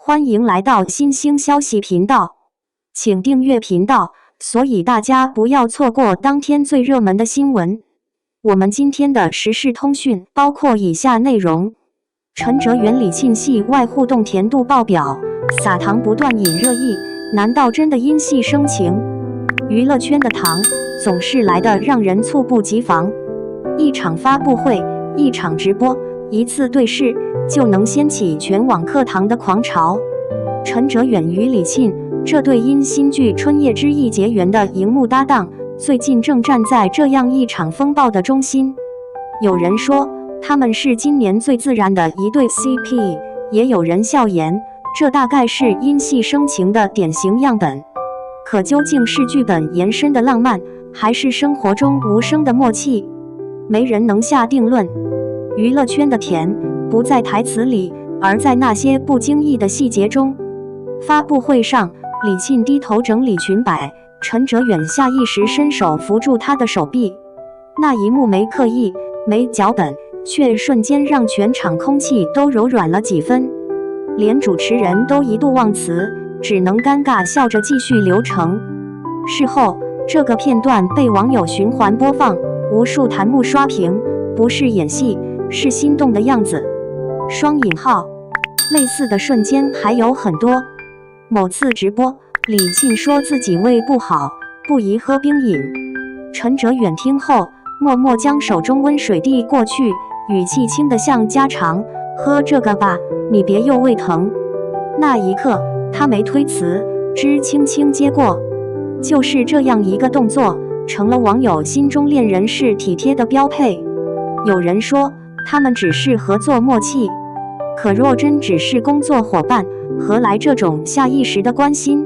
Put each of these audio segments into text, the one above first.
欢迎来到新兴消息频道，请订阅频道，所以大家不要错过当天最热门的新闻。我们今天的时事通讯包括以下内容：陈哲远李沁戏外互动甜度爆表，撒糖不断引热议，难道真的因戏生情？娱乐圈的糖总是来得让人猝不及防，一场发布会，一场直播，一次对视就能掀起全网课堂的狂潮。陈哲远与李沁这对因新剧《春夜之役》结缘的荧幕搭档，最近正站在这样一场风暴的中心。有人说他们是今年最自然的一对 CP， 也有人笑言这大概是因戏生情的典型样本。可究竟是剧本延伸的浪漫，还是生活中无声的默契？没人能下定论。娱乐圈的甜不在台词里，而在那些不经意的细节中。发布会上，李沁低头整理裙摆，陈哲远下意识伸手扶住她的手臂。那一幕没刻意，没脚本，却瞬间让全场空气都柔软了几分，连主持人都一度忘词，只能尴尬笑着继续流程。事后，这个片段被网友循环播放，无数弹幕刷屏，不是演戏，是心动的样子。双引号，类似的瞬间还有很多。某次直播，李沁说自己胃不好，不宜喝冰饮。陈哲远听后，默默将手中温水递过去，语气轻得像家常：“喝这个吧，你别又胃疼。”那一刻，他没推辞，只轻轻接过。就是这样一个动作，成了网友心中恋人是体贴的标配。有人说他们只是合作默契，可若真只是工作伙伴，何来这种下意识的关心？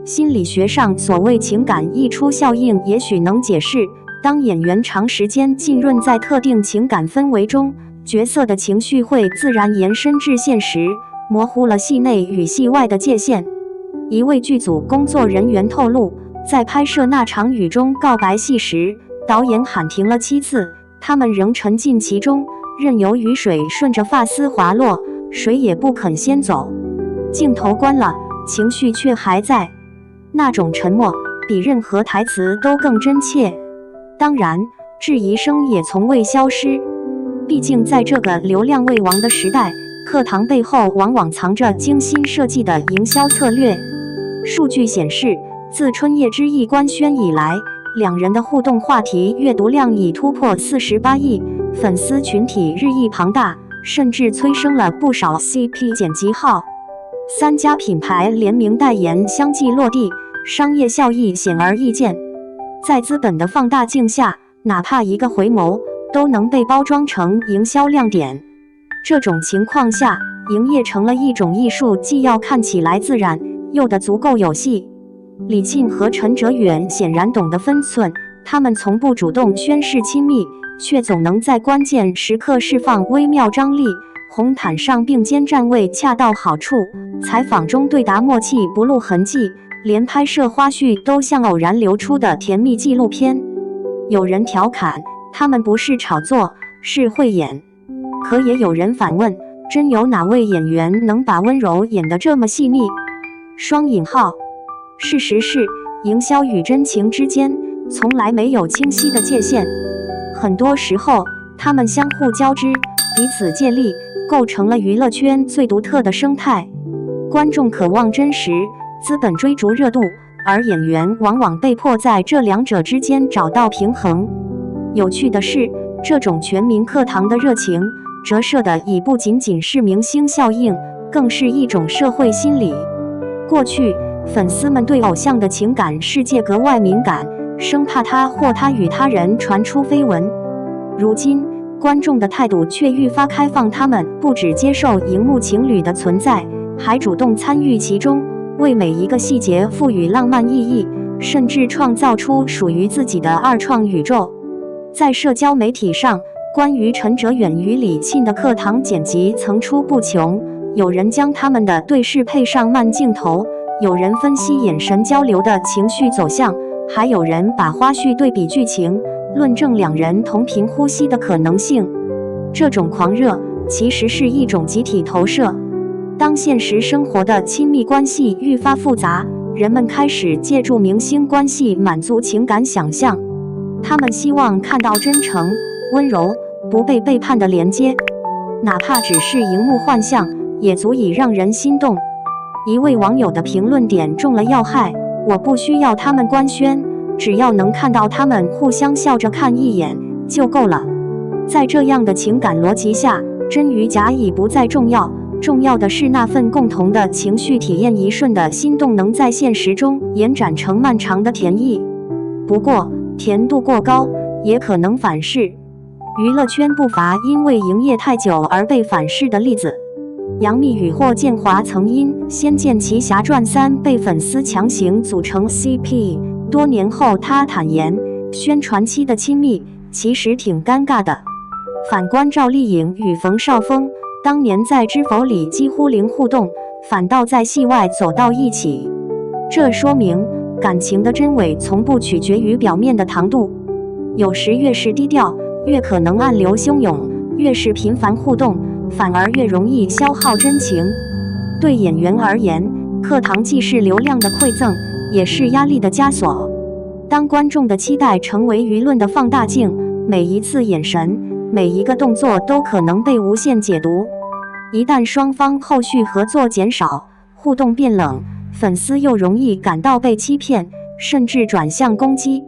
心理学上所谓情感溢出效应，也许能解释，当演员长时间浸润在特定情感氛围中，角色的情绪会自然延伸至现实，模糊了戏内与戏外的界限。一位剧组工作人员透露，在拍摄那场雨中告白戏时，导演喊停了7次，他们仍沉浸其中，任由雨水顺着发丝滑落，谁也不肯先走。镜头关了，情绪却还在，那种沉默比任何台词都更真切。当然，质疑声也从未消失，毕竟在这个流量为王的时代，课堂背后往往藏着精心设计的营销策略。数据显示，自《春夜之役》官宣以来，两人的互动话题阅读量已突破48亿，粉丝群体日益庞大，甚至催生了不少 CP 剪辑号。3家品牌联名代言相继落地，商业效益显而易见。在资本的放大镜下，哪怕一个回眸，都能被包装成营销亮点。这种情况下，营业成了一种艺术，既要看起来自然，又得足够有戏。李沁和陈哲远显然懂得分寸，他们从不主动宣示亲密，却总能在关键时刻释放微妙张力。红毯上并肩站位恰到好处，采访中对答默契不露痕迹，连拍摄花絮都像偶然流出的甜蜜纪录片。有人调侃他们不是炒作，是会演。可也有人反问，真有哪位演员能把温柔演得这么细腻？双引号。事实是，营销与真情之间从来没有清晰的界限，很多时候他们相互交织，彼此借力，构成了娱乐圈最独特的生态。观众渴望真实，资本追逐热度，而演员往往被迫在这两者之间找到平衡。有趣的是，这种全民课堂的热情，折射的已不仅仅是明星效应，更是一种社会心理。过去，粉丝们对偶像的情感世界格外敏感，生怕他或他与他人传出绯闻。如今，观众的态度却愈发开放，他们不只接受荧幕情侣的存在，还主动参与其中，为每一个细节赋予浪漫意义，甚至创造出属于自己的二创宇宙。在社交媒体上，关于陈哲远与李沁的课堂剪辑层出不穷，有人将他们的对视配上慢镜头，有人分析眼神交流的情绪走向，还有人把花絮对比剧情，论证两人同频呼吸的可能性。这种狂热其实是一种集体投射。当现实生活的亲密关系愈发复杂，人们开始借助明星关系满足情感想象。他们希望看到真诚、温柔、不被背叛的连接，哪怕只是荧幕幻象，也足以让人心动。一位网友的评论点中了要害：我不需要他们官宣，只要能看到他们互相笑着看一眼就够了。在这样的情感逻辑下，真与假已不再重要，重要的是那份共同的情绪体验，一瞬的心动能在现实中延展成漫长的甜意。不过，甜度过高也可能反噬。娱乐圈不乏因为营业太久而被反噬的例子。杨幂与霍建华曾因《仙剑奇侠传3》被粉丝强行组成 CP， 多年后她坦言，宣传期的亲密其实挺尴尬的。反观赵丽颖与冯绍峰，当年在《知否》里几乎零互动，反倒在戏外走到一起。这说明感情的真伪从不取决于表面的糖度，有时越是低调，越可能暗流汹涌；越是频繁互动，反而越容易消耗真情。对演员而言，课堂既是流量的馈赠，也是压力的枷锁。当观众的期待成为舆论的放大镜，每一次眼神，每一个动作都可能被无限解读。一旦双方后续合作减少，互动变冷，粉丝又容易感到被欺骗，甚至转向攻击。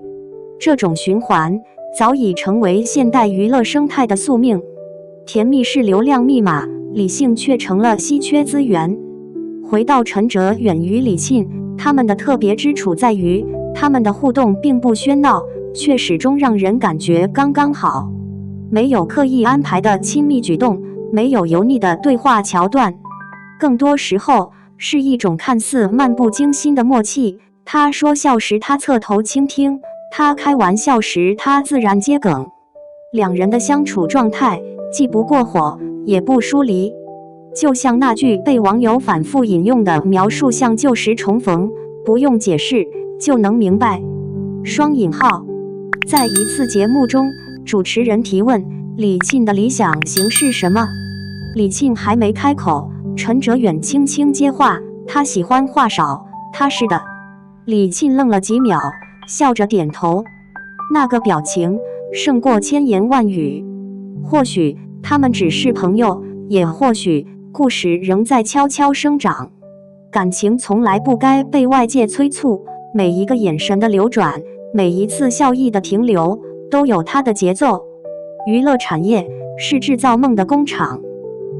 这种循环早已成为现代娱乐生态的宿命。甜蜜是流量密码，理性却成了稀缺资源。回到陈哲远与李沁，他们的特别之处在于，他们的互动并不喧闹，却始终让人感觉刚刚好。没有刻意安排的亲密举动，没有油腻的对话桥段，更多时候是一种看似漫不经心的默契。他说笑时，他侧头倾听；他开玩笑时，他自然接梗。两人的相处状态既不过火，也不疏离，就像那句被网友反复引用的描述，像旧时重逢，不用解释就能明白。双引号。在一次节目中，主持人提问李沁的理想型是什么，李沁还没开口，陈哲远轻轻接话：他喜欢话少，踏实的。李沁愣了几秒，笑着点头，那个表情胜过千言万语。或许他们只是朋友，也或许故事仍在悄悄生长。感情从来不该被外界催促，每一个眼神的流转，每一次笑意的停留，都有它的节奏。娱乐产业是制造梦的工厂，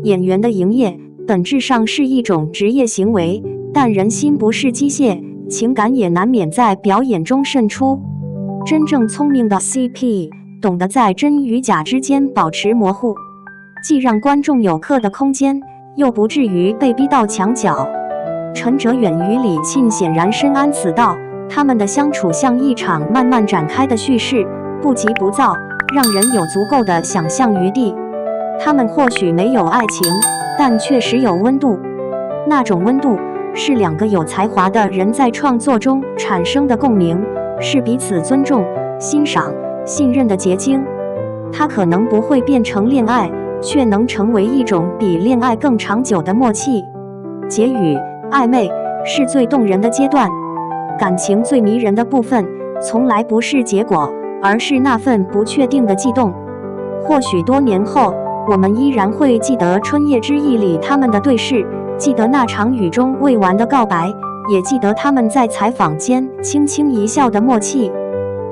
演员的营业本质上是一种职业行为，但人心不是机械，情感也难免在表演中渗出。真正聪明的 CP 懂得在真与假之间保持模糊，既让观众有客的空间，又不至于被逼到墙角。陈哲远与李沁显然深谙此道，他们的相处像一场慢慢展开的叙事，不急不躁，让人有足够的想象余地。他们或许没有爱情，但确实有温度。那种温度是两个有才华的人在创作中产生的共鸣，是彼此尊重、欣赏、信任的结晶。它可能不会变成恋爱，却能成为一种比恋爱更长久的默契。结语：暧昧是最动人的阶段，感情最迷人的部分从来不是结果，而是那份不确定的悸动。或许多年后，我们依然会记得《春夜之翼》里他们的对视，记得那场雨中未完的告白，也记得他们在采访间轻轻一笑的默契。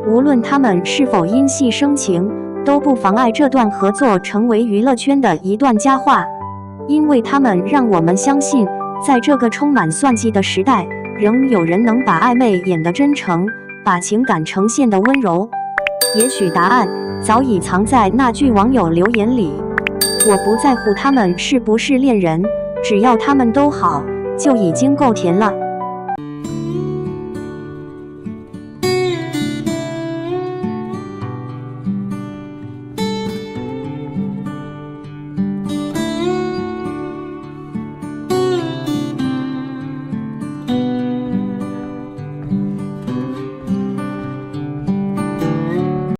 无论他们是否因戏生情，都不妨碍这段合作成为娱乐圈的一段佳话，因为他们让我们相信，在这个充满算计的时代，仍有人能把暧昧演得真诚，把情感呈现得温柔。也许答案早已藏在那句网友留言里：我不在乎他们是不是恋人，只要他们都好，就已经够甜了。